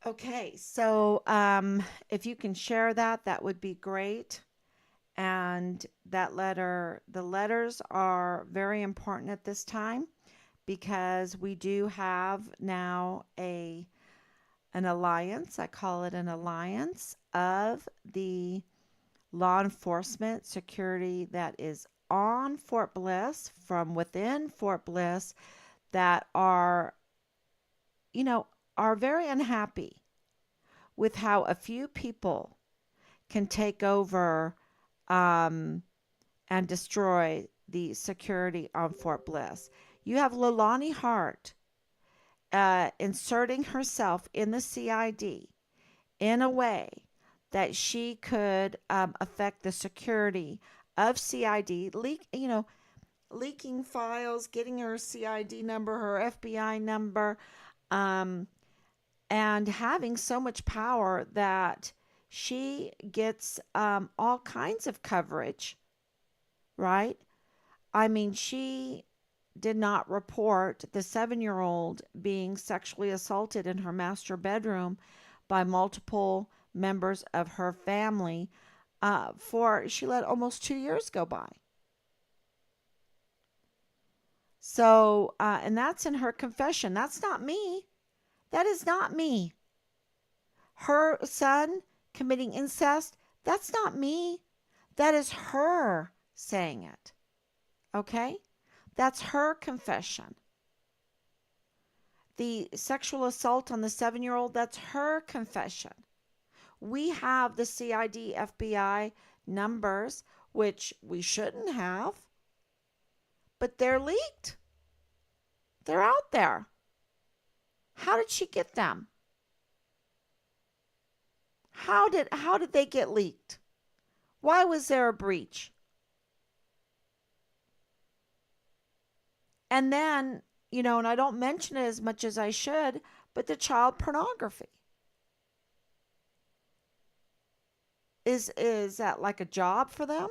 Okay, so if you can share that, that would be great. And the letters are very important at this time because we do have now an alliance. I call it an alliance of the law enforcement security that is on Fort Bliss from within Fort Bliss that you know, are very unhappy with how a few people can take over um, and destroy the security on Fort Bliss. You have Leilani Hart inserting herself in the CID in a way that she could affect the security of CID, leaking files, getting her CID number, her FBI number, um, and having so much power that she gets all kinds of coverage, right? I mean, she did not report the 7-year old being sexually assaulted in her master bedroom by multiple members of her family for she let almost 2 years go by. So, and that's in her confession. That's not me. That is not me. Her son committing incest, that's not me. That is her saying it. Okay? That's her confession. The sexual assault on the 7-year old, that's her confession. We have the CID FBI numbers, which we shouldn't have, but they're leaked. They're out there. How did she get them? How did they get leaked? Why was there a breach? And then, and I don't mention it as much as I should, but the child pornography. Is that like a job for them?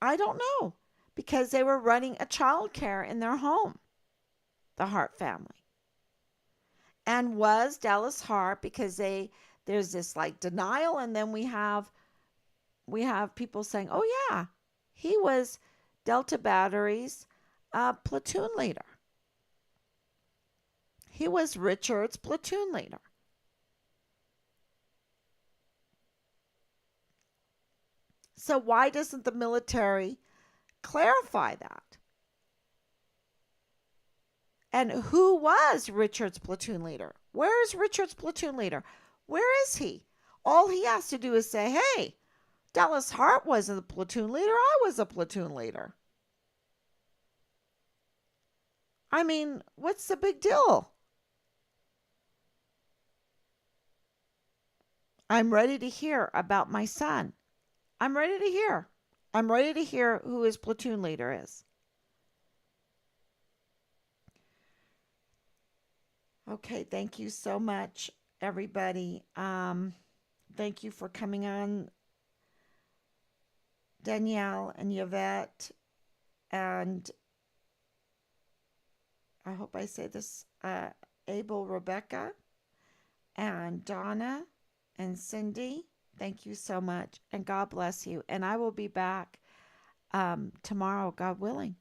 I don't know. Because they were running a child care in their home, the Hart family. And was Dallas Hart, because there's this like denial, and then we have people saying, oh yeah, he was Delta Battery's platoon leader. He was Richard's platoon leader. So why doesn't the military clarify that? And who was Richard's platoon leader? Where is Richard's platoon leader? Where is he? All he has to do is say, hey, Dallas Hart wasn't the platoon leader. I was a platoon leader. I mean, what's the big deal? I'm ready to hear about my son. I'm ready to hear. I'm ready to hear who his platoon leader is. Okay, thank you so much, everybody. Thank you for coming on, Danielle and Yvette, and I hope I say this, Abel, Rebecca, and Donna, and Cindy. Thank you so much, and God bless you. And I will be back tomorrow, God willing.